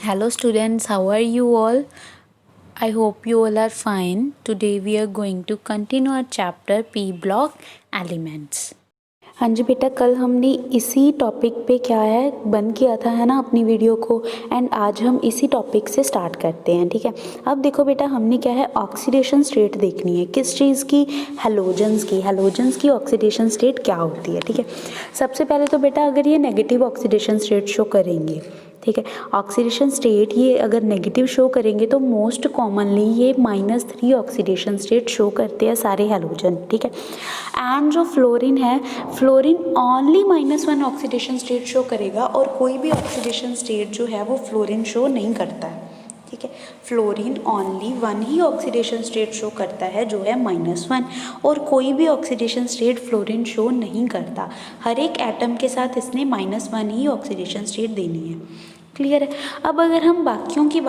Hello students, how are you all? I hope you all are fine. Today we are going to continue our chapter P block elements. हाँ जी बेटा, कल हमने इसी topic पे क्या है बंद किया था, है ना, अपनी वीडियो को। एंड आज हम इसी टॉपिक से स्टार्ट करते हैं, ठीक है। अब देखो बेटा, हमने क्या है ऑक्सीडेशन स्टेट देखनी है। किस चीज़ की? हैलोजेंस की ऑक्सीडेशन स्टेट क्या होती है, ठीक है। सबसे पहले तो बेटा, अगर ये नेगेटिव ऑक्सीडेशन स्टेट शो करेंगे, ठीक है, ऑक्सीडेशन स्टेट ये अगर नेगेटिव शो करेंगे तो मोस्ट कॉमनली ये -3 ऑक्सीडेशन स्टेट शो करते हैं सारे हैलोजन, ठीक है। एंड जो फ्लोरीन है, fluorine only -1 oxidation state show करेगा और कोई भी ऑक्सीडेशन स्टेट जो है वो फ्लोरीन शो नहीं करता है, ठीक है। फ्लोरीन ओनली 1 ही ऑक्सीडेशन स्टेट शो करता है जो है -1, और कोई भी ऑक्सीडेशन स्टेट फ्लोरीन शो नहीं करता। हर एक एटम के साथ इसने -1 ही ऑक्सीडेशन स्टेट देनी है, क्लियर है। अब अगर हम बाकियों की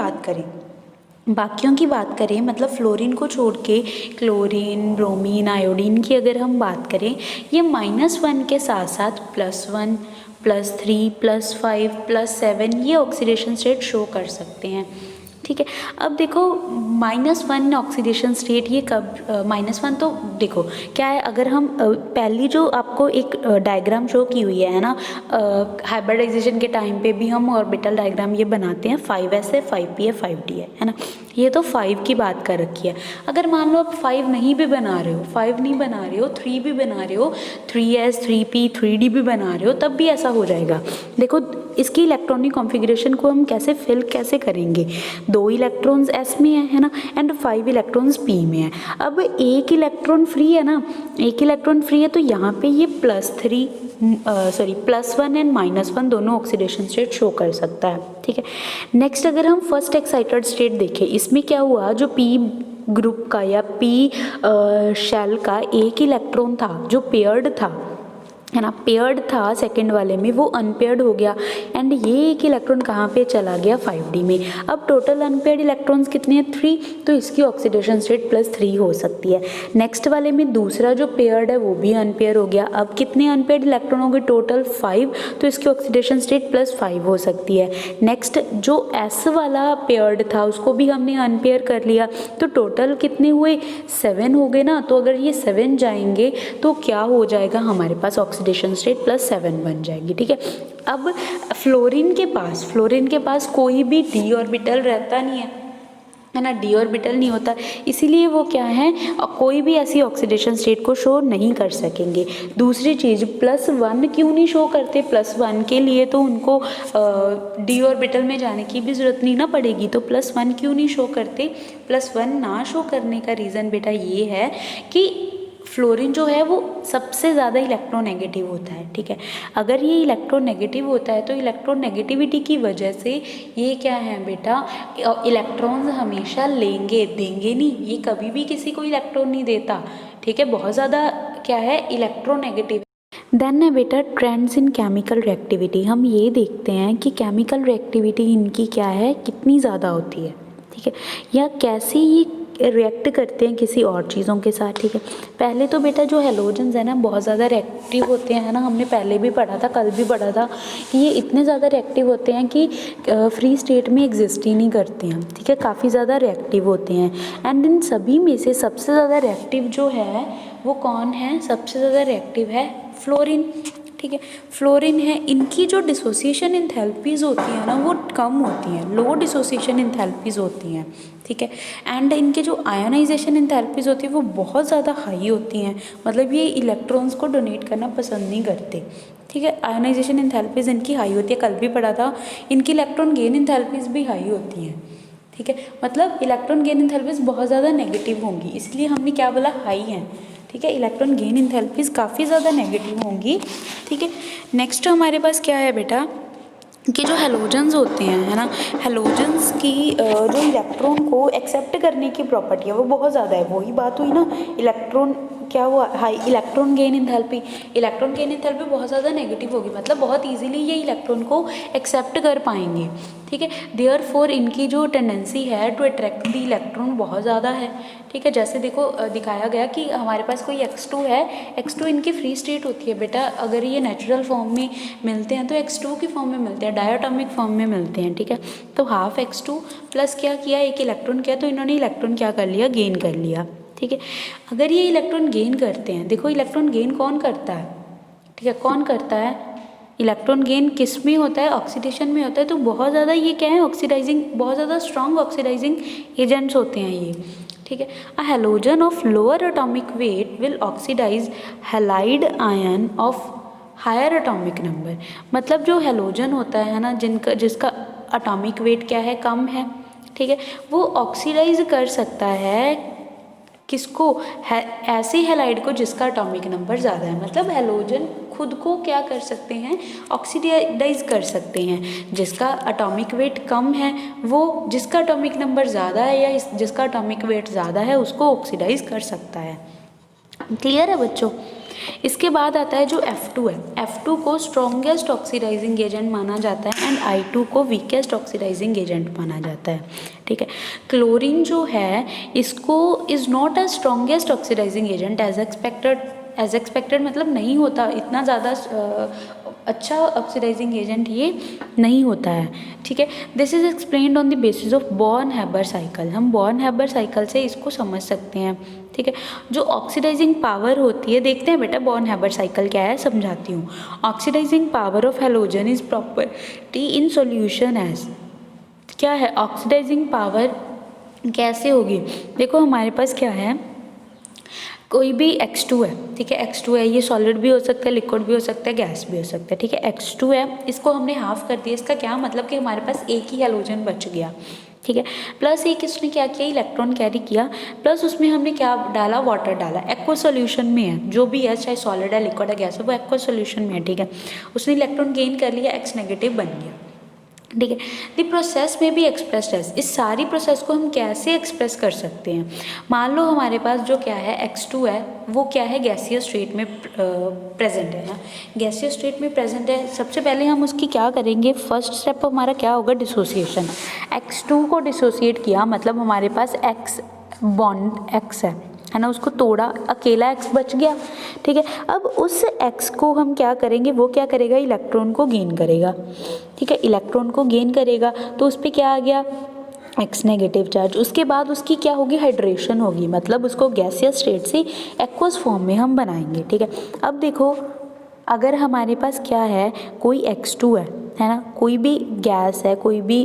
बात करें मतलब फ्लोरीन को छोड़ के क्लोरीन, ब्रोमीन, आयोडीन की अगर हम बात करें, ये -1 के साथ साथ +1, +3, +5, +7 ये ऑक्सीडेशन स्टेट शो कर सकते हैं, ठीक है। अब देखो -1 ऑक्सीडेशन स्टेट ये कब -1 तो देखो क्या है, अगर हम पहली जो आपको एक डायग्राम शो की हुई है ना, हाइब्रिडाइजेशन के टाइम पे भी हम ऑर्बिटल डायग्राम ये बनाते हैं, 5s है, 5p है, 5d है ना। ये तो 5 की बात कर रखी है। अगर मान लो आप 5 नहीं भी बना रहे हो, 5 नहीं बना रहे हो, 3 भी बना रहे हो, 3s, 3p, 3d भी बना रहे हो, तब भी ऐसा हो जाएगा। देखो इसकी इलेक्ट्रॉनिक कॉन्फ़िगरेशन को हम कैसे करेंगे। 2 इलेक्ट्रॉन्स s में है ना, एंड 5 इलेक्ट्रॉन्स p में है। अब एक इलेक्ट्रॉन फ्री है ना, एक इलेक्ट्रॉन फ्री है, तो यहाँ पे ये +1 एंड -1 दोनों ऑक्सीडेशन स्टेट शो कर सकता है, ठीक है। नेक्स्ट अगर हम फर्स्ट एक्साइटेड स्टेट देखें, इसमें क्या हुआ, जो p ग्रुप का या p शेल का एक इलेक्ट्रॉन था जो पेयर्ड था, है ना, पेयर्ड था सेकंड वाले में, वो अनपेयर्ड हो गया, एंड ये एक इलेक्ट्रॉन कहाँ पे चला गया, 5d में। अब टोटल अनपेयर्ड इलेक्ट्रॉन्स कितने हैं, 3, तो इसकी ऑक्सीडेशन स्टेट +3 हो सकती है। नेक्स्ट वाले में दूसरा जो पेयर्ड है वो भी अनपेयर हो गया। अब कितने अनपेयर्ड इलेक्ट्रॉन हो गए, टोटल 5, तो इसकी ऑक्सीडेशन स्टेट +5 हो सकती है। नेक्स्ट जो s वाला पेयर्ड था उसको भी हमने अनपेयर कर लिया, तो टोटल कितने हुए, 7 हो गए ना। तो अगर ये 7 जाएंगे तो क्या हो जाएगा, हमारे पास ऑक्सीडेशन स्टेट +7 बन जाएगी, ठीक है। अब फ्लोरीन के पास कोई भी d ऑर्बिटल रहता नहीं है ना, d ऑर्बिटल नहीं होता, इसीलिए वो क्या है, कोई भी ऐसी ऑक्सीडेशन स्टेट को शो नहीं कर सकेंगे। दूसरी चीज़, +1 क्यों नहीं शो करते, +1 के लिए तो उनको d ऑर्बिटल में जाने की भी ज़रूरत नहीं ना पड़ेगी, तो +1 क्यों नहीं शो करते। +1 ना शो करने का रीज़न बेटा ये है कि फ्लोरीन जो है वो सबसे ज़्यादा इलेक्ट्रोनेगेटिव होता है, ठीक है। अगर ये इलेक्ट्रोनेगेटिव होता है तो इलेक्ट्रोनेगेटिविटी की वजह से ये क्या है बेटा, इलेक्ट्रॉन्स हमेशा देंगे नहीं, ये कभी भी किसी को इलेक्ट्रॉन नहीं देता, ठीक है। बहुत ज़्यादा क्या है, इलेक्ट्रोनेगेटिव। देन है बेटा ट्रेंड्स इन केमिकल रिएक्टिविटी। हम ये देखते हैं कि केमिकल रिएक्टिविटी इनकी क्या है, कितनी ज़्यादा होती है, ठीक है, या कैसे ये रिएक्ट करते हैं किसी और चीज़ों के साथ, ठीक है। पहले तो बेटा जो हैलोजेंस है ना बहुत ज़्यादा रिएक्टिव होते हैं, है ना, हमने पहले भी पढ़ा था, कल भी पढ़ा था कि ये इतने ज़्यादा रिएक्टिव होते हैं कि फ्री स्टेट में एग्जिस्ट ही नहीं करते हैं, ठीक है, काफ़ी ज़्यादा रिएक्टिव होते हैं। एंड इन सभी में से सबसे ज़्यादा रिएक्टिव जो है वो कौन है, सबसे ज़्यादा रिएक्टिव है फ्लोरीन, ठीक है। फ्लोरीन है, इनकी जो डिसोसिएशन एंथैल्पीज़ होती हैं ना वो कम होती हैं, लो डिसोसिएशन एंथैल्पीज़ होती हैं, ठीक है। एंड इनके जो आयोनाइजेशन एंथैल्पीज़ होती है वो बहुत ज़्यादा हाई होती हैं, मतलब ये इलेक्ट्रॉन्स को डोनेट करना पसंद नहीं करते, ठीक है। आयोनाइजेशन एंथैल्पीज़ इनकी हाई होती है, कल भी पढ़ा था। इनकी इलेक्ट्रॉन गेन एंथैल्पीज़ भी हाई होती हैं, ठीक है, मतलब इलेक्ट्रॉन गेन एंथैल्पीज़ बहुत ज़्यादा नेगेटिव होंगी, इसलिए हमने क्या बोला, हाई हैं, ठीक है। इलेक्ट्रॉन गेन एंथैल्पीज़ काफ़ी ज़्यादा नेगेटिव होंगी, ठीक है। नेक्स्ट हमारे पास क्या है बेटा कि जो हैलोजेंस होते हैं, है ना, हैलोजेंस की जो इलेक्ट्रॉन को एक्सेप्ट करने की प्रॉपर्टी है वो बहुत ज़्यादा है। वही बात हुई ना, इलेक्ट्रॉन क्या हुआ, high electron gain enthalpy, electron gain enthalpy बहुत ज़्यादा नेगेटिव होगी, मतलब बहुत इजीली ये इलेक्ट्रॉन को एक्सेप्ट कर पाएंगे, ठीक है। देयरफॉर इनकी जो टेंडेंसी है टू अट्रैक्ट द इलेक्ट्रॉन बहुत ज़्यादा है, ठीक है। जैसे देखो दिखाया गया कि हमारे पास कोई x2 है, x2 इनकी फ्री स्टेट होती है बेटा, अगर ये नेचुरल फॉर्म में मिलते हैं तो x2 की फॉर्म में मिलते हैं, डायटोमिक फॉर्म में मिलते हैं, ठीक है। तो हाफ x2 प्लस क्या किया, एक इलेक्ट्रॉन किया, तो इन्होंने इलेक्ट्रॉन क्या कर लिया, गेन कर लिया, ठीक है। अगर ये इलेक्ट्रॉन गेन करते हैं, देखो इलेक्ट्रॉन गेन कौन करता है, ठीक है, कौन करता है, इलेक्ट्रॉन गेन किस में होता है, ऑक्सीडेशन में होता है। तो बहुत ज़्यादा ये क्या है, ऑक्सीडाइजिंग, बहुत ज़्यादा स्ट्रॉन्ग ऑक्सीडाइजिंग एजेंट्स होते हैं ये, ठीक है। A halogen of lower atomic weight will oxidise halide ion of higher atomic number, मतलब जो हैलोजन होता है ना, जिसका एटॉमिक वेट क्या है, कम है, ठीक है, वो ऑक्सीडाइज कर सकता है किसको, है ऐसे हैलाइड को जिसका एटॉमिक नंबर ज़्यादा है, मतलब हैलोजन खुद को क्या कर सकते हैं, ऑक्सीडाइज कर सकते हैं, जिसका एटॉमिक वेट कम है वो जिसका एटॉमिक नंबर ज़्यादा है या जिसका एटॉमिक वेट ज़्यादा है उसको ऑक्सीडाइज कर सकता है। क्लियर है बच्चों। इसके बाद आता है जो F2 है, F2 को स्ट्रॉन्गेस्ट ऑक्सीडाइजिंग एजेंट माना जाता है एंड I2 को वीकेस्ट ऑक्सीडाइजिंग एजेंट माना जाता है, ठीक है। क्लोरीन जो है इसको is not a strongest oxidizing agent as expected, मतलब नहीं होता इतना ज़्यादा अच्छा ऑक्सीडाइजिंग एजेंट ये नहीं होता है, ठीक है। This is explained on the basis of born-Haber cycle, हम बॉर्न-हैबर साइकिल से इसको समझ सकते हैं, ठीक है। जो ऑक्सीडाइजिंग पावर होती है, देखते हैं बेटा बॉर्न-हैबर साइकिल क्या है, समझाती हूँ। Oxidizing power of halogen is property in solution as, क्या है ऑक्सीडाइजिंग पावर कैसे होगी, देखो हमारे पास क्या है, कोई भी X2 है, ठीक है, X2 है, ये सॉलिड भी हो सकता है, लिक्विड भी हो सकता है, गैस भी हो सकता है, ठीक है। X2 है, इसको हमने हाफ कर दिया, इसका क्या मतलब कि हमारे पास एक ही हैलोजन बच गया, ठीक है। प्लस एक इसने क्या किया, इलेक्ट्रॉन कैरी किया, प्लस उसमें हमने क्या डाला, वाटर डाला, एक्वा सॉल्यूशन में है, जो भी है चाहे सॉलिड है, लिक्विड है, गैस है, वो एक्वा सॉल्यूशन में है, ठीक है। उसने इलेक्ट्रॉन गेन कर लिया, X नेगेटिव बन गया, ठीक है। द प्रोसेस में भी एक्सप्रेस्ड एज, इस सारी प्रोसेस को हम कैसे एक्सप्रेस कर सकते हैं, मान लो हमारे पास जो क्या है X2 है वो क्या है, गैसियस स्टेट में प्रेजेंट है ना, गैसियस स्टेट में प्रेजेंट है। सबसे पहले हम उसकी क्या करेंगे, फर्स्ट स्टेप हमारा क्या होगा, डिसोसिएशन। X2 को डिसोसिएट किया, मतलब हमारे पास X बॉन्ड X है ना, उसको तोड़ा, अकेला X बच गया, ठीक है। अब उस X को हम क्या करेंगे, वो क्या करेगा, इलेक्ट्रॉन को गेन करेगा, ठीक है, इलेक्ट्रॉन को गेन करेगा, तो उस पर क्या आ गया, X नेगेटिव चार्ज। उसके बाद उसकी क्या होगी, हाइड्रेशन होगी, मतलब उसको गैसियस स्टेट से एक्वस फॉर्म में हम बनाएंगे, ठीक है। अब देखो अगर हमारे पास क्या है, कोई X2 है ना, कोई भी गैस है, कोई भी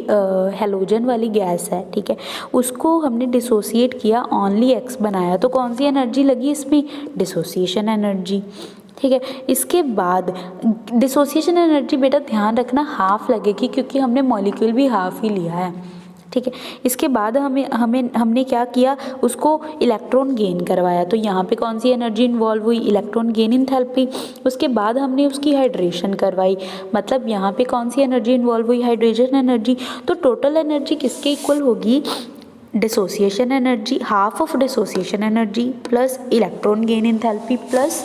हैलोजन वाली गैस है, ठीक है, उसको हमने डिसोसिएट किया, ओनली X बनाया, तो कौन सी एनर्जी लगी इसमें, डिसोसिएशन एनर्जी, ठीक है। इसके बाद डिसोसिएशन एनर्जी बेटा ध्यान रखना हाफ लगेगी, क्योंकि हमने मॉलिक्यूल भी हाफ ही लिया है, ठीक है। इसके बाद हमने क्या किया, उसको इलेक्ट्रॉन गेन करवाया, तो यहाँ पे कौन सी एनर्जी इन्वॉल्व हुई, इलेक्ट्रॉन गेन इंथैल्पी। उसके बाद हमने उसकी हाइड्रेशन करवाई, मतलब यहाँ पे कौन सी एनर्जी इन्वॉल्व हुई, हाइड्रेशन एनर्जी। तो टोटल एनर्जी किसके इक्वल होगी, dissociation energy, half of dissociation energy plus electron gain enthalpy plus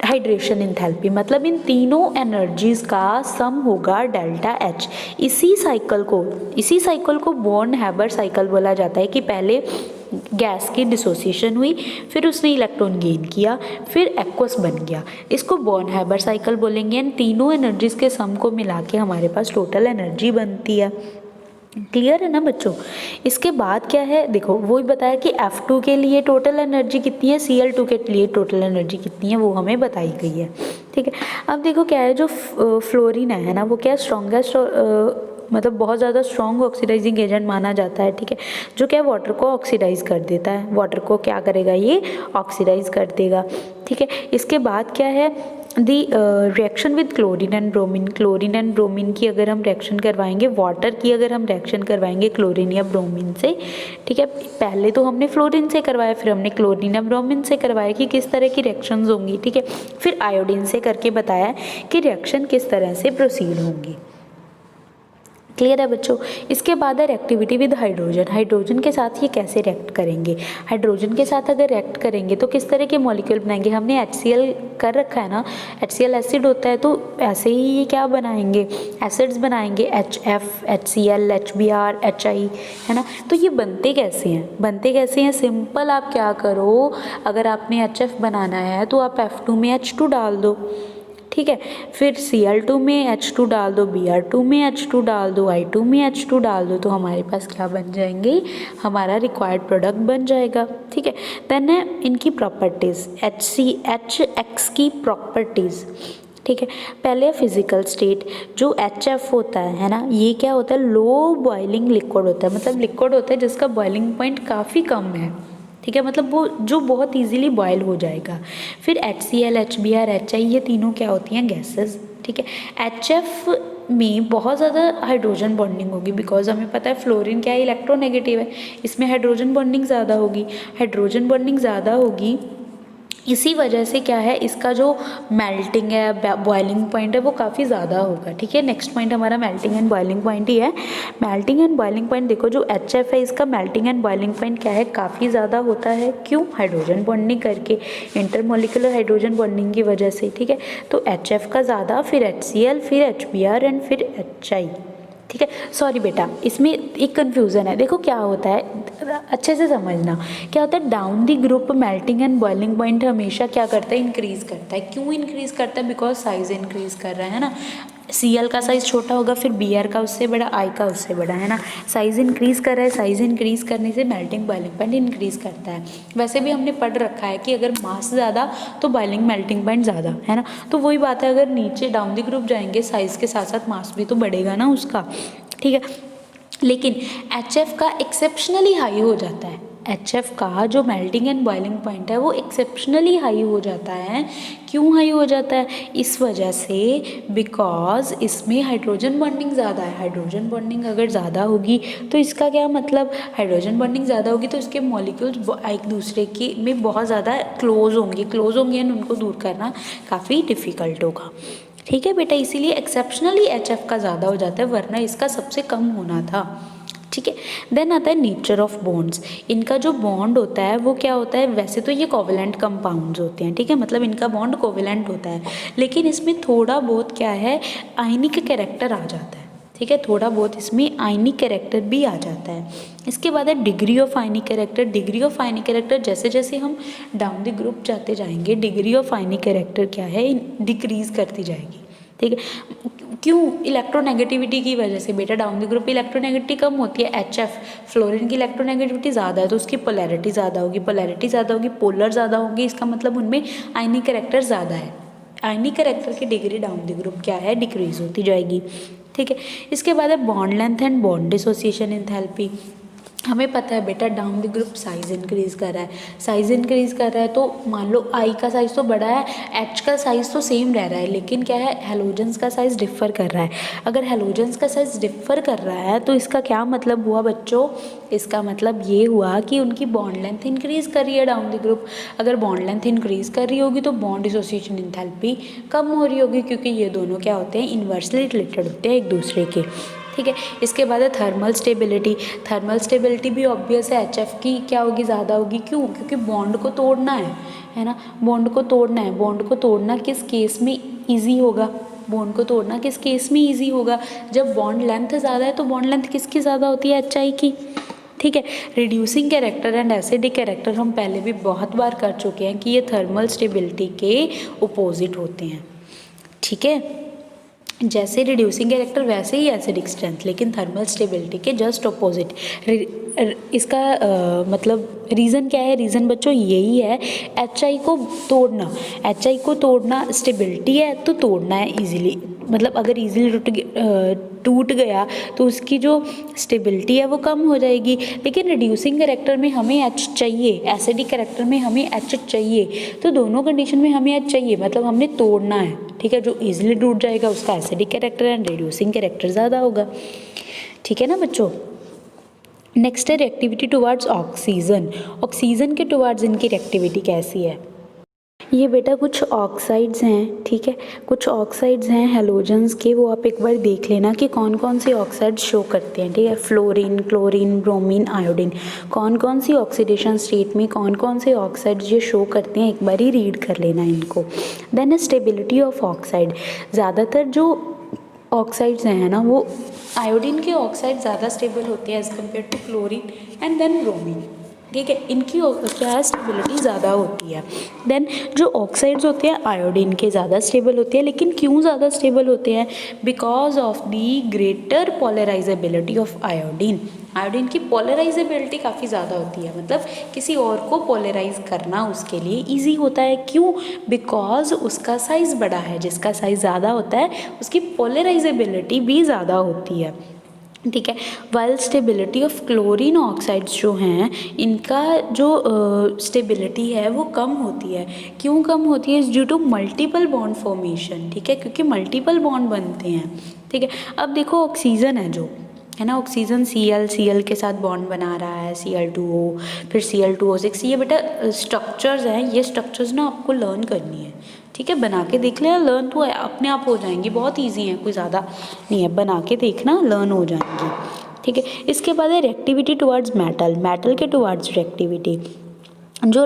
hydration enthalpy, मतलब इन तीनों एनर्जीज़ का सम होगा डेल्टा H। इसी साइकिल को बॉर्न-हैबर साइकिल बोला जाता है कि पहले गैस की डिसोसिएशन हुई, फिर उसने इलेक्ट्रॉन गेन किया, फिर एक्वस बन गया, इसको बॉर्न-हैबर साइकिल बोलेंगे। एंड तीनों एनर्जीज़ के सम को मिला के हमारे पास टोटल एनर्जी बनती है। क्लियर है ना बच्चों। इसके बाद क्या है, देखो वही बताया कि F2 के लिए टोटल एनर्जी कितनी है, Cl2 के लिए टोटल एनर्जी कितनी है, वो हमें बताई गई है, ठीक है। अब देखो क्या है, जो फ्लोरीन है ना, वो क्या स्ट्रॉन्गेस्ट मतलब बहुत ज़्यादा स्ट्रॉन्ग ऑक्सीडाइजिंग एजेंट माना जाता है, ठीक है, जो क्या वाटर को ऑक्सीडाइज कर देता है, वाटर को क्या करेगा, ये ऑक्सीडाइज कर देगा, ठीक है। इसके बाद क्या है, दी reaction with chlorine and bromine की अगर हम रिएक्शन करवाएंगे, वाटर की अगर हम रिएक्शन करवाएंगे क्लोरीन या ब्रोमीन से, ठीक है, पहले तो हमने फ्लोरीन से करवाया, फिर हमने क्लोरीन या ब्रोमीन से करवाया कि किस तरह की रिएक्शंस होंगी, ठीक है, फिर आयोडीन से करके बताया कि रिएक्शन किस तरह से प्रोसीड होंगी। क्लियर है बच्चों। इसके बाद है रिएक्टिविटी विद हाइड्रोजन। हाइड्रोजन के साथ ये कैसे रिएक्ट करेंगे, हाइड्रोजन के साथ अगर रिएक्ट करेंगे तो किस तरह के मॉलिक्यूल बनाएंगे। हमने HCl कर रखा है ना, HCl एसिड होता है, तो ऐसे ही ये क्या बनाएंगे, एसिड्स बनाएंगे, HF, HCl, HBr, HI, है ना। तो ये बनते कैसे हैं, बनते कैसे हैं, सिंपल आप क्या करो, अगर आपने HF बनाना है तो आप F2 में H2 डाल दो, ठीक है, फिर Cl2 में H2 डाल दो, Br2 में H2 डाल दो, I2 में H2 डाल दो, तो हमारे पास क्या बन जाएंगे, हमारा रिक्वायर्ड प्रोडक्ट बन जाएगा, ठीक है। देन है इनकी प्रॉपर्टीज़, HX की प्रॉपर्टीज़, ठीक है। पहले फिजिकल स्टेट, जो HF होता है ना, ये क्या होता है, लो बॉइलिंग लिक्विड होता है, मतलब लिक्विड होता है जिसका बॉइलिंग पॉइंट काफ़ी कम है, ठीक है, मतलब वो जो बहुत इजीली बॉयल हो जाएगा। फिर HCl, HBr, HI, ये तीनों क्या होती हैं, गैसेस, ठीक है। HF में बहुत ज़्यादा हाइड्रोजन बॉन्डिंग होगी, बिकॉज हमें पता है फ्लोरीन क्या है, इलेक्ट्रोनेगेटिव है, इसमें हाइड्रोजन बॉन्डिंग ज़्यादा होगी, हाइड्रोजन बॉन्डिंग ज़्यादा होगी, इसी वजह से क्या है, इसका जो मेल्टिंग है, बॉइलिंग पॉइंट है, वो काफ़ी ज़्यादा होगा, ठीक है। नेक्स्ट पॉइंट हमारा मेल्टिंग एंड बॉइलिंग पॉइंट ही है। मेल्टिंग एंड बॉइलिंग पॉइंट देखो, जो HF है इसका मेल्टिंग एंड बॉइलिंग पॉइंट क्या है, काफ़ी ज़्यादा होता है, क्यों, हाइड्रोजन बॉन्डिंग करके, इंटरमोलिकुलर हाइड्रोजन बॉन्डिंग की वजह से, ठीक है। तो HF का ज़्यादा, फिर HCl, फिर HBr एंड फिर HI, ठीक है। सॉरी बेटा, इसमें एक कन्फ्यूज़न है, देखो क्या होता है, अच्छे से समझना, क्या होता है, down the group melting and boiling point हमेशा क्या करता है, इंक्रीज़ करता है। क्यों इंक्रीज़ करता है, बिकॉज साइज़ इंक्रीज़ कर रहा है ना, Cl का साइज़ छोटा होगा, फिर Br का उससे बड़ा, I का उससे बड़ा, है ना, साइज़ इंक्रीज़ कर रहा है, साइज़ इंक्रीज़ करने से मेल्टिंग बॉइलिंग पॉइंट इंक्रीज़ करता है। वैसे भी हमने पढ़ रखा है कि अगर मास ज़्यादा तो बॉइलिंग मेल्टिंग पॉइंट ज़्यादा, है ना, तो वही बात है, अगर नीचे डाउन द ग्रुप जाएंगे, साइज़ के साथ साथ मास भी तो बढ़ेगा ना उसका, ठीक है। लेकिन HF का एक्सेप्शनली हाई हो जाता है, HF का जो मेल्टिंग एंड बॉइलिंग पॉइंट है वो एक्सेप्शनली हाई हो जाता है। क्यों हाई हो जाता है, इस वजह से, बिकॉज इसमें हाइड्रोजन बॉन्डिंग ज़्यादा है। हाइड्रोजन बॉन्डिंग अगर ज़्यादा होगी तो इसका क्या मतलब, हाइड्रोजन बॉन्डिंग ज़्यादा होगी तो इसके मॉलिक्यूल्स एक दूसरे के में बहुत ज़्यादा क्लोज होंगे एंड उनको दूर करना काफ़ी डिफ़िकल्ट होगा, ठीक है बेटा। इसीलिए एक्सेप्शनली HF का ज़्यादा हो जाता है, वरना इसका सबसे कम होना था, ठीक है। देन आता है नेचर ऑफ बॉन्ड्स। इनका जो बॉन्ड होता है वो क्या होता है, वैसे तो ये कोवेलेंट कंपाउंड्स होते हैं, ठीक है, मतलब इनका बॉन्ड कोवेलेंट होता है, लेकिन इसमें थोड़ा बहुत क्या है, आयनिक कैरेक्टर आ जाता है, ठीक है, थोड़ा बहुत इसमें आयनिक कैरेक्टर भी आ जाता है। इसके बाद है degree of ionic character. Degree of ionic character, जैसे जैसे हम डाउन द ग्रुप जाते जाएंगे, डिग्री ऑफ आयनिक कैरेक्टर क्या है, डिक्रीज़ करती जाएगी, ठीक है। क्यों, इलेक्ट्रोनेगेटिविटी की वजह से बेटा, डाउन द ग्रुप इलेक्ट्रोनेगेटिविटी कम होती है, HF फ्लोरीन की इलेक्ट्रोनेगेटिविटी ज़्यादा है तो उसकी पोलैरिटी ज़्यादा होगी, पोलर ज़्यादा होंगे, इसका मतलब उनमें आयनिक कैरेक्टर ज़्यादा है, आयनिक कैरेक्टर की डिग्री डाउन द ग्रुप क्या है, डिक्रीज होती जाएगी, ठीक है। इसके बाद है bond length and bond dissociation enthalpy. हमें पता है बेटा, down the group size increase कर रहा है, साइज़ इंक्रीज़ कर रहा है, तो मान लो I का साइज़ तो बड़ा है, H का साइज़ तो सेम रह रहा है, लेकिन क्या है, हेलोजेंस का साइज़ डिफ़र कर रहा है। अगर हेलोजेंस का साइज़ डिफ़र कर रहा है तो इसका क्या मतलब हुआ बच्चों, इसका मतलब ये हुआ कि उनकी बॉन्ड लेंथ इंक्रीज़ कर रही है डाउन द ग्रुप। अगर बॉन्ड लेंथ इंक्रीज़ कर रही होगी तो बॉन्ड डिसोसिएशन एंथैल्पी कम हो रही होगी, क्योंकि ये दोनों क्या होते हैं, इन्वर्सली रिलेटेड होते हैं एक दूसरे के, ठीक है। इसके बाद है थर्मल स्टेबिलिटी। थर्मल स्टेबिलिटी भी ऑब्वियस है, HF की क्या होगी, ज़्यादा होगी, क्यों, क्योंकि बॉन्ड को तोड़ना है ना, बॉन्ड को तोड़ना है। बॉन्ड को तोड़ना किस केस में ईजी होगा, बॉन्ड को तोड़ना किस केस में ईजी होगा, जब बॉन्ड लेंथ ज़्यादा है। तो बॉन्ड लेंथ किसकी ज़्यादा होती है, HI की, ठीक है। Reducing character and acidic character हम पहले भी बहुत बार कर चुके हैं कि ये थर्मल स्टेबिलिटी के अपोजिट होते हैं, ठीक है। जैसे रिड्यूसिंग कैरेक्टर वैसे ही एसिडिक स्ट्रेंथ, लेकिन थर्मल स्टेबिलिटी के जस्ट अपोजिट। इसका मतलब रीज़न क्या है, रीज़न बच्चों यही है, HI को तोड़ना, HI को तोड़ना, स्टेबिलिटी है तो तोड़ना है इजीली, मतलब अगर इजीली टूट गया तो उसकी जो स्टेबिलिटी है वो कम हो जाएगी। लेकिन रिड्यूसिंग कैरेक्टर में हमें H चाहिए, एसिडिक कैरेक्टर में हमें H चाहिए, तो दोनों कंडीशन में हमें H चाहिए, मतलब हमने तोड़ना है, ठीक है। जो इजीली टूट जाएगा उसका acidic character and reducing character ज़्यादा होगा, ठीक है ना बच्चों। नेक्स्ट है रिएक्टिविटी टुवर्ड्स ऑक्सीजन। ऑक्सीजन के टुवर्ड्स इनकी रिएक्टिविटी कैसी है, ये बेटा कुछ ऑक्साइड्स हैं, ठीक है, कुछ ऑक्साइड्स हैं हैलोजेंस के, वो आप एक बार देख लेना कि कौन कौन से ऑक्साइड्स शो करते हैं, ठीक है। फ्लोरीन, क्लोरीन, ब्रोमीन, आयोडीन, कौन कौन सी ऑक्सीडेशन स्टेट में कौन कौन से ऑक्साइड्स ये शो करते हैं, एक बार ही रीड कर लेना इनको। देन स्टेबिलिटी ऑफ ऑक्साइड, ज़्यादातर जो ऑक्साइड्स हैं ना वो आयोडीन के ऑक्साइड ज़्यादा स्टेबल होते हैं as compare to chlorine and then bromine, ठीक है, इनकी क्या है स्टेबिलिटी ज़्यादा होती है। देन जो ऑक्साइड्स होते हैं आयोडीन के ज़्यादा स्टेबल होते हैं, लेकिन क्यों ज़्यादा स्टेबल होते हैं? Because of the greater polarisability of iodine. Iodine की पोलराइजेबिलिटी काफ़ी ज़्यादा होती है, मतलब किसी और को पोलराइज करना उसके लिए ईजी होता है। क्यों? बिकॉज उसका साइज़ बड़ा है, जिसका साइज़ ज़्यादा होता है उसकी पोलराइजेबिलिटी भी ज़्यादा होती है, ठीक है। While stability of chlorine oxides जो हैं इनका जो स्टेबिलिटी है वो कम होती है। क्यों कम होती है? Due to multiple bond formation, ठीक है, क्योंकि मल्टीपल बॉन्ड बनते हैं, ठीक है। अब देखो ऑक्सीजन है जो है ना, ऑक्सीजन Cl के साथ बॉन्ड बना रहा है, Cl2O, फिर Cl2O6, ये बेटा स्ट्रक्चर्स हैं, ये स्ट्रक्चर्स ना आपको लर्न करनी है, ठीक है, बना के देख लेना, लर्न तो अपने आप हो जाएंगी, बहुत इजी है, कोई ज़्यादा नहीं है, बना के देखना लर्न हो जाएंगी, ठीक है। इसके बाद है रिएक्टिविटी टुवर्ड्स मेटल, मेटल के टुवर्ड्स रिएक्टिविटी, जो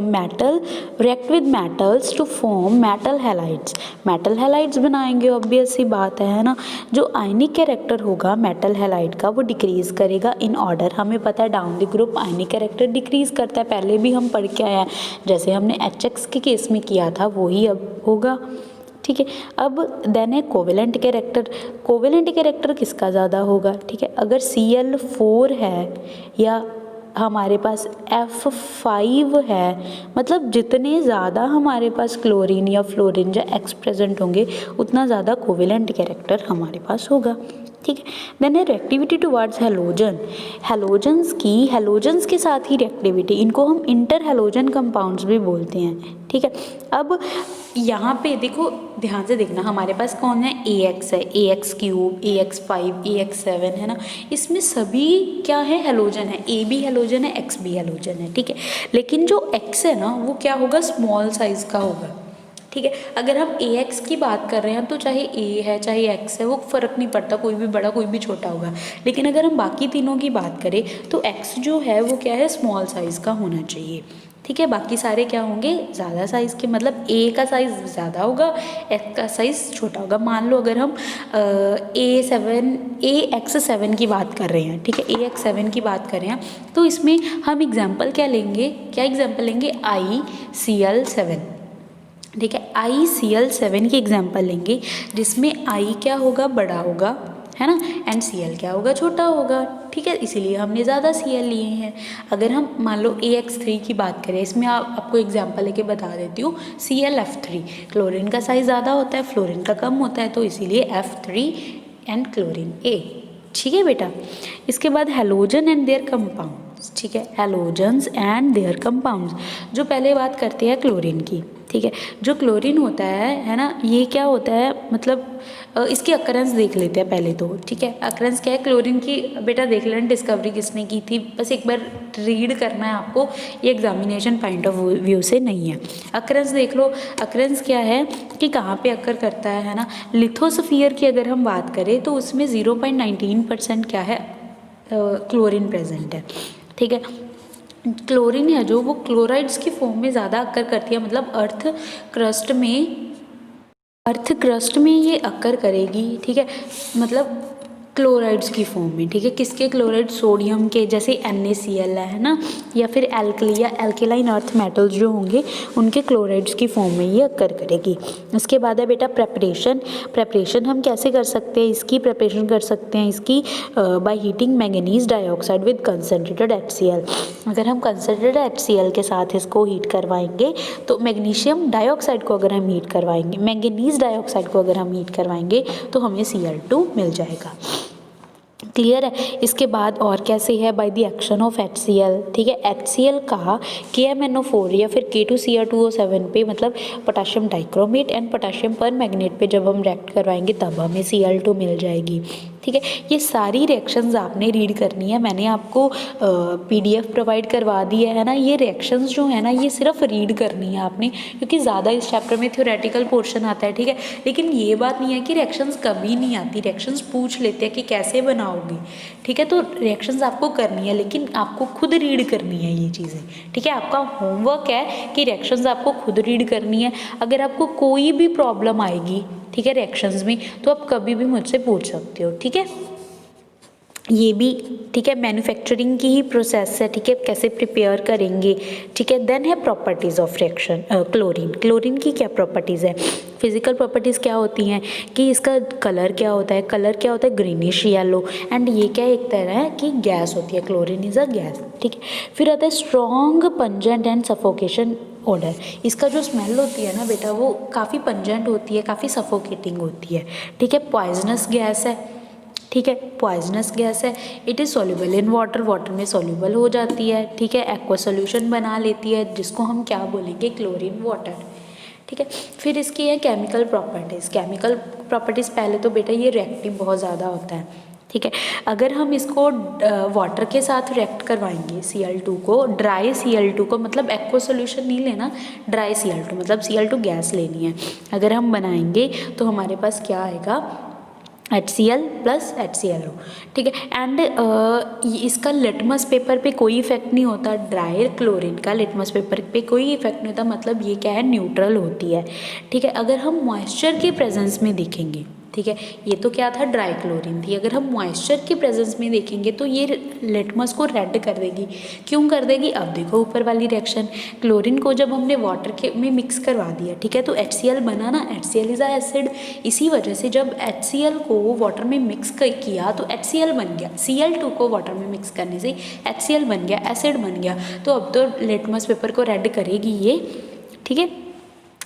metal react with metals to form metal halides, metal halides बनाएंगे, ऑब्वियस सी बात है ना। जो आयनिक कैरेक्टर होगा मेटल हैलाइड का वो डिक्रीज़ करेगा इन ऑर्डर, हमें पता है down the group ionic character decrease करता है, पहले भी हम पढ़ के आए हैं, जैसे हमने HX के केस में किया था वही अब होगा, ठीक है। अब देन है कोवेलेंट कैरेक्टर, कोवेलेंट कैरेक्टर किसका ज़्यादा होगा, ठीक है, अगर Cl4 है या हमारे पास F5 है, मतलब जितने ज़्यादा हमारे पास क्लोरीन या फ्लोरीन या X प्रेजेंट होंगे उतना ज़्यादा कोवेलेंट कैरेक्टर हमारे पास होगा, ठीक है। देन है रिएक्टिविटी टुवर्ड्स हैलोजन, हैलोजेंस के साथ ही रिएक्टिविटी, इनको हम इंटर हैलोजन कंपाउंड्स भी बोलते हैं, ठीक है। अब यहाँ पे देखो ध्यान से देखना, हमारे पास कौन है, AX है, AX3, AX5, AX7 है ना, इसमें सभी क्या है, हैलोजन है, A भी हैलोजन है, X भी हैलोजन है, ठीक है। लेकिन जो X है ना वो क्या होगा, स्मॉल साइज़ का होगा, ठीक है। अगर हम AX की बात कर रहे हैं तो चाहे A है चाहे X है वो फ़र्क नहीं पड़ता, कोई भी बड़ा कोई भी छोटा होगा, लेकिन अगर हम बाकी तीनों की बात करें तो X जो है वो क्या है, स्मॉल साइज़ का होना चाहिए, ठीक है। बाकी सारे क्या होंगे, ज़्यादा साइज़ के, मतलब A का साइज़ ज़्यादा होगा, X का साइज़ छोटा होगा। मान लो अगर हम AX7 की बात कर रहे हैं, ठीक है, AX7 की बात कर रहे हैं तो इसमें हम एग्जाम्पल क्या लेंगे, क्या एग्जाम्पल लेंगे, ICl7, ठीक है, ICl7 की एग्जाम्पल लेंगे जिसमें I क्या होगा, बड़ा होगा, है ना, एंड Cl क्या होगा, छोटा होगा, ठीक है, इसीलिए हमने ज़्यादा Cl लिए हैं। अगर हम मान लो AX3 की बात करें, इसमें आपको एग्जांपल लेके बता देती हूँ, ClF3, क्लोरीन का साइज़ ज़्यादा होता है, फ्लोरीन का कम होता है, तो इसीलिए F3 एंड क्लोरीन A, ठीक है बेटा। इसके बाद हैलोजन एंड देयर कंपाउंड्स, ठीक है, हैलोजन्स एंड देयर कंपाउंड्स, जो पहले बात करते हैं क्लोरीन की, ठीक है। जो क्लोरीन होता है ना, ये क्या होता है, मतलब इसकी अकरेंस देख लेते हैं पहले तो, ठीक है। अकरेंस क्या है क्लोरीन की, बेटा देख लेना डिस्कवरी किसने की थी, बस एक बार रीड करना है आपको, ये एग्जामिनेशन पॉइंट ऑफ व्यू से नहीं है। अकरेंस देख लो, अकरेंस क्या है कि कहाँ पे अकर करता है ना, लिथोस्फीयर की अगर हम बात करें तो उसमें 0.19% क्या है, क्लोरीन प्रेजेंट है, ठीक है। क्लोरीन है जो वो क्लोराइड्स की फॉर्म में ज़्यादा अक्कर करती है, मतलब अर्थ क्रस्ट में ये अक्कर करेगी, ठीक है, मतलब क्लोराइड्स की फॉर्म में, ठीक है। किसके क्लोराइड, सोडियम के, जैसे NaCl है ना, या फिर एल्कली या एल्केलाइन अर्थ मेटल्स जो होंगे उनके क्लोराइड्स की फॉर्म में ये अक्कर करेगी। उसके बाद है बेटा प्रेपरेशन हम कैसे कर सकते हैं, इसकी प्रेपरेशन कर सकते हैं इसकी by heating manganese dioxide with concentrated HCl। अगर हम कंसनट्रेटेड HCl के साथ इसको हीट करवाएंगे तो मैग्नीशियम डाइऑक्साइड को अगर हम हीट करवाएंगे, मैंगनीज डाइऑक्साइड को अगर हम हीट करवाएंगे तो हमें Cl2 मिल जाएगा, क्लियर है। इसके बाद और कैसे है, by the action of HCl, ठीक है, HCl का KMnO4 या फिर K2Cr2O7 पे, मतलब पोटाशियम डाइक्रोमेट एंड पोटाशियम पर मैग्नेट पे जब हम रिएक्ट करवाएंगे तब हमें Cl2 मिल जाएगी, ठीक है। ये सारी रिएक्शंस आपने रीड करनी है, मैंने आपको PDF प्रोवाइड करवा दिया है ना। ये रिएक्शंस जो है ना ये सिर्फ रीड करनी है आपने, क्योंकि ज़्यादा इस चैप्टर में थ्योरेटिकल पोर्शन आता है, ठीक है। लेकिन ये बात नहीं है कि रिएक्शंस कभी नहीं आती, रिएक्शंस पूछ लेते हैं कि कैसे बनाओगे, ठीक है। तो रिएक्शंस आपको करनी है, लेकिन आपको खुद रीड करनी है ये चीज़ें, ठीक है। आपका होमवर्क है कि रिएक्शंस आपको खुद रीड करनी है। अगर आपको कोई भी प्रॉब्लम आएगी, ठीक है, रिएक्शंस में, तो आप कभी भी मुझसे पूछ सकते हो, ठीक है। ये भी, ठीक है, मैन्युफैक्चरिंग की ही प्रोसेस है, ठीक है, कैसे प्रिपेयर करेंगे, ठीक है। देन है properties of reaction, chlorine. Chlorine की क्या प्रॉपर्टीज़ है, फिजिकल प्रॉपर्टीज़ क्या होती हैं कि इसका कलर क्या होता है, कलर क्या होता है ग्रीनिश येलो, एंड ये क्या एक तरह की गैस होती है, क्लोरीन इज़ अ गैस, ठीक है। फिर आता है strong pungent and suffocation order. इसका जो स्मेल होती है ना बेटा वो काफ़ी पंजेंट होती है, काफ़ी सफोकेटिंग होती है, ठीक है। पॉइजनस गैस है, ठीक है, पॉइजनस गैस है। It is soluble in water, water में सॉल्युबल हो जाती है, ठीक है। एक्वा सॉल्यूशन बना लेती है, जिसको हम क्या बोलेंगे, क्लोरीन वाटर, ठीक है। फिर इसकी है केमिकल प्रॉपर्टीज़। केमिकल प्रॉपर्टीज़ पहले तो बेटा ये रिएक्टिव बहुत ज़्यादा होता है, ठीक है। अगर हम इसको वाटर के साथ रिएक्ट करवाएंगे Cl2 को, ड्राई Cl2 को, मतलब एक्वा सॉल्यूशन नहीं लेना, ड्राई Cl2 मतलब Cl2 गैस लेनी है, अगर हम बनाएंगे तो हमारे पास क्या आएगा, HCl प्लस HClO, ठीक है। एंड इसका लिटमस पेपर पे कोई इफेक्ट नहीं होता, ड्राई क्लोरीन का लिटमस पेपर पे कोई इफेक्ट नहीं होता, मतलब ये क्या है, न्यूट्रल होती है, ठीक है। अगर हम मॉइस्चर के प्रेजेंस में देखेंगे, ठीक है, ये तो क्या था, ड्राई क्लोरीन थी, अगर हम मॉइस्चर के प्रेजेंस में देखेंगे तो ये लिटमस को रेड कर देगी। क्यों कर देगी, अब देखो ऊपर वाली रिएक्शन, क्लोरीन को जब हमने वाटर के में मिक्स करवा दिया, ठीक है, तो HCl बना ना, HCl इज़ अ एसिड, इसी वजह से जब HCl को वाटर में मिक्स किया तो HCl बन गया, Cl2 को वाटर में मिक्स करने से HCl बन गया, एसिड बन गया, तो अब तो लिटमस पेपर को रेड करेगी ये, ठीक है।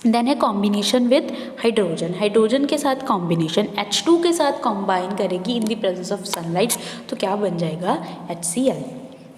देन है कॉम्बिनेशन विद हाइड्रोजन, हाइड्रोजन के साथ कॉम्बिनेशन, H2 के साथ कॉम्बाइन करेगी in the presence of sunlight, तो क्या बन जाएगा, HCl,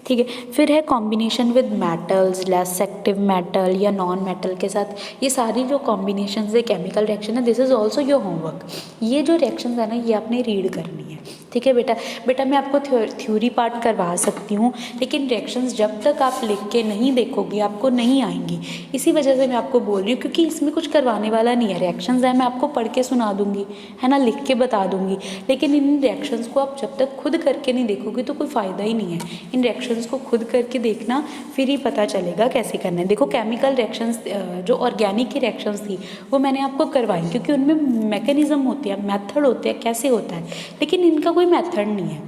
ठीक है। फिर है combination with metals, less active metal या नॉन मेटल के साथ, ये सारी जो कॉम्बिनेशन है केमिकल रिएक्शन है, this is also your homework. ये जो रिएक्शन है ना ये आपने रीड करनी है, ठीक है बेटा मैं आपको थ्योरी पार्ट करवा सकती हूँ, लेकिन रिएक्शंस जब तक आप लिख के नहीं देखोगे आपको नहीं आएंगी, इसी वजह से मैं आपको बोल रही हूँ, क्योंकि इसमें कुछ करवाने वाला नहीं है। रिएक्शंस है मैं आपको पढ़ के सुना दूँगी, है ना, लिख के बता दूँगी, लेकिन इन रिएक्शंस को आप जब तक खुद करके नहीं देखोगे तो कोई फ़ायदा ही नहीं है। इन रिएक्शंस को खुद करके देखना, फिर ही पता चलेगा कैसे करना है। देखो केमिकल रिएक्शंस जो ऑर्गेनिक की रिएक्शंस थी वो मैंने आपको करवाई, क्योंकि उनमें मैकेनिज्म होती है, मेथड होते हैं, कैसे होता है, लेकिन इनका कोई मेथड नहीं है,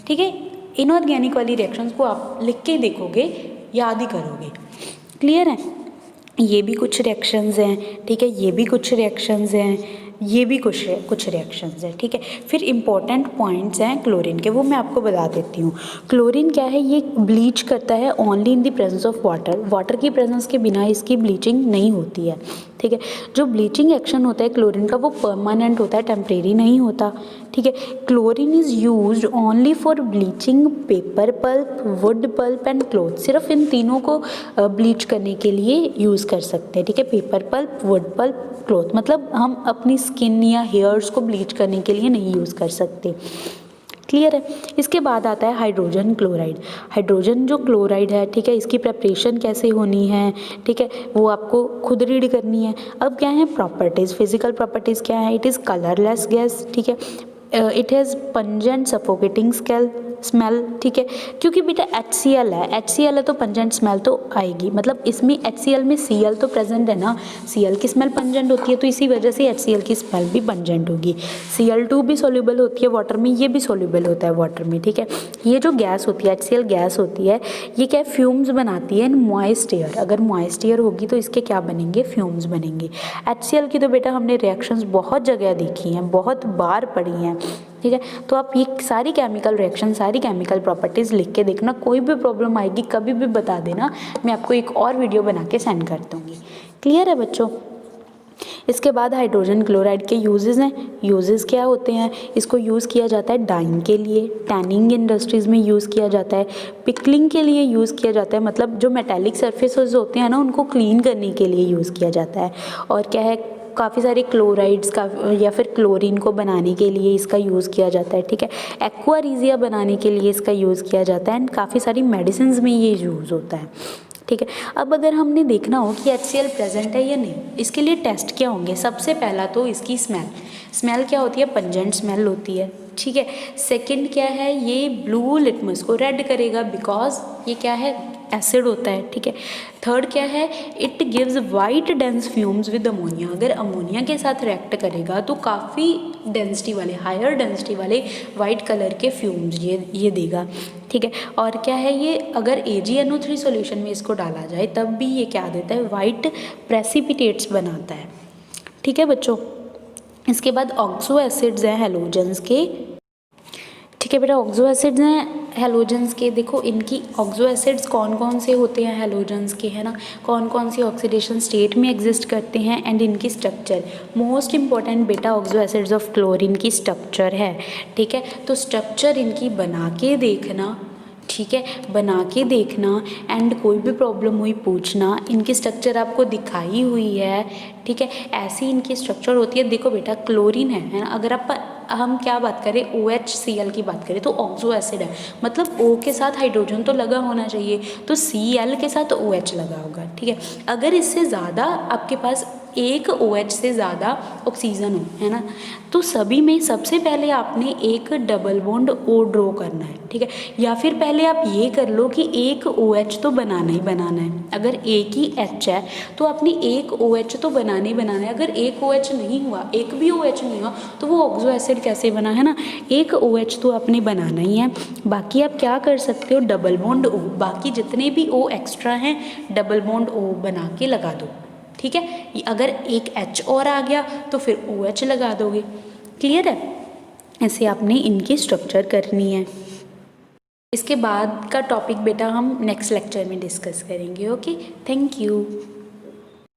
ठीक है। इनऑर्गेनिक वाली रिएक्शंस को आप लिख के देखोगे, याद ही करोगे, क्लियर है। ये भी कुछ रिएक्शंस हैं, ठीक है, ये भी कुछ रिएक्शंस हैं, ये भी कुछ रिएक्शंस हैं, ठीक है। फिर इंपॉर्टेंट पॉइंट्स हैं क्लोरीन के, वो मैं आपको बता देती हूँ। क्लोरीन क्या है, ये ब्लीच करता है only in the presence of water, water की प्रेजेंस के बिना इसकी ब्लीचिंग नहीं होती है, ठीक है। जो ब्लीचिंग एक्शन होता है क्लोरीन का वो परमानेंट होता है, टेम्परेरी नहीं होता, ठीक है। Chlorine is used only for bleaching paper pulp, wood pulp and cloth, सिर्फ इन तीनों को ब्लीच करने के लिए यूज़ कर सकते हैं, ठीक है। Paper pulp, wood pulp, cloth, मतलब हम अपनी स्किन या हेयर्स को ब्लीच करने के लिए नहीं यूज़ कर सकते, क्लियर है। इसके बाद आता है हाइड्रोजन क्लोराइड। हाइड्रोजन जो क्लोराइड है, ठीक है, इसकी प्रिपरेशन कैसे होनी है, ठीक है, वो आपको खुद रीड करनी है। अब क्या है प्रॉपर्टीज़, फिजिकल प्रॉपर्टीज़ क्या है, इट इज़ कलरलेस गैस, ठीक है, it has pungent suffocating smell, ठीक है, क्योंकि बेटा HCl है तो पंजेंट स्मेल तो आएगी, मतलब इसमें HCl में Cl तो प्रेजेंट है ना, Cl की स्मेल पंजेंट होती है, तो इसी वजह से HCl की स्मेल भी पंजेंट होगी। Cl2 भी सोल्यूबल होती है वाटर में, ये भी सोल्यूबल होता है वाटर में, ठीक है। ये जो गैस होती है HCl गैस होती है, ये क्या फ्यूम्स बनाती है इन मॉइस्ट एयर, अगर मॉइस्ट एयर होगी तो इसके क्या बनेंगे, फ्यूम्स बनेंगे। HCl की तो बेटा हमने रिएक्शंस बहुत जगह देखी हैं, बहुत बार पढ़ी हैं, ठीक है। तो आप ये सारी केमिकल रिएक्शन, सारी केमिकल प्रॉपर्टीज़ लिख के देखना, कोई भी प्रॉब्लम आएगी कभी भी बता देना, मैं आपको एक और वीडियो बना के सेंड कर दूँगी, क्लियर है बच्चों। इसके बाद हाइड्रोजन क्लोराइड के यूजेस हैं। यूजेस क्या होते हैं, इसको यूज़ किया जाता है डाइंग के लिए, टैनिंग इंडस्ट्रीज़ में यूज़ किया जाता है, पिकलिंग के लिए यूज़ किया जाता है, मतलब जो मेटालिक सर्फेसेस होते हैं ना उनको क्लीन करने के लिए यूज़ किया जाता है। और क्या है काफ़ी सारे क्लोराइड्स का या फिर क्लोरीन को बनाने के लिए इसका यूज़ किया जाता है, ठीक है। एक्वारीजिया बनाने के लिए इसका यूज़ किया जाता है एंड काफ़ी सारी मेडिसिन में ये यूज़ होता है, ठीक है। अब अगर हमने देखना हो कि HCl प्रेजेंट है या नहीं, इसके लिए टेस्ट क्या होंगे। सबसे पहला तो इसकी स्मेल क्या होती है, पंजेंट स्मेल होती है, ठीक है। सेकंड क्या है, ये ब्लू लिटमस को रेड करेगा बिकॉज ये क्या है, एसिड होता है, ठीक है। थर्ड क्या है, it gives white dense fumes with ammonia. अगर अमोनिया के साथ रिएक्ट करेगा तो काफ़ी डेंसिटी वाले, हायर डेंसिटी वाले वाइट कलर के फ्यूम्स ये देगा, ठीक है। और क्या है, ये अगर AgNO3 सॉल्यूशन में इसको डाला जाए तब भी ये क्या देता है, वाइट प्रेसिपिटेट्स बनाता है, ठीक है बच्चों। इसके बाद ऑक्सो एसिड्स हैं हैलोजेंस के, ठीक है बेटा। ऑक्सो एसिड्स हैं हैलोजेंस के, देखो इनकी ऑक्सो एसिड्स कौन कौन से होते हैं हैलोजेंस के, है ना, कौन कौन सी ऑक्सीडेशन स्टेट में एग्जिस्ट करते हैं एंड इनकी स्ट्रक्चर। मोस्ट इंपॉर्टेंट बेटा ऑक्सो एसिड्स ऑफ क्लोरीन की स्ट्रक्चर है, ठीक है। तो स्ट्रक्चर इनकी बना के देखना, ठीक है, बना के देखना एंड कोई भी प्रॉब्लम हुई पूछना। इनकी स्ट्रक्चर आपको दिखाई हुई है, ठीक है, ऐसी इनकी स्ट्रक्चर होती है। देखो बेटा क्लोरीन है ना, अगर हम क्या बात करें, OHCl की बात करें तो ऑक्सो एसिड है, मतलब O के साथ हाइड्रोजन तो लगा होना चाहिए, तो Cl के साथ OH लगा होगा, ठीक है। अगर इससे ज़्यादा आपके पास एक OH से ज़्यादा ऑक्सीजन हो, है ना, तो सभी में सबसे पहले आपने एक डबल बॉन्ड O ड्रॉ करना है, ठीक है। या फिर पहले आप ये कर लो कि एक OH तो बनाना ही बनाना है। अगर एक ही H है तो आपने एक OH तो बनाना ही बनाना है। अगर एक OH नहीं हुआ, एक भी OH नहीं हुआ, तो वो ऑक्सो एसिड कैसे बना, है ना। एक OH तो आपने बनाना ही है। बाकी आप क्या कर सकते हो, डबल बॉन्ड O, बाकी जितने भी O एक्स्ट्रा हैं डबल बॉन्ड O बना के लगा दो, ठीक है। अगर एक H और आ गया तो फिर OH लगा दोगे, क्लियर है। ऐसे आपने इनकी स्ट्रक्चर करनी है। इसके बाद का टॉपिक बेटा हम नेक्स्ट लेक्चर में डिस्कस करेंगे। Okay, thank you.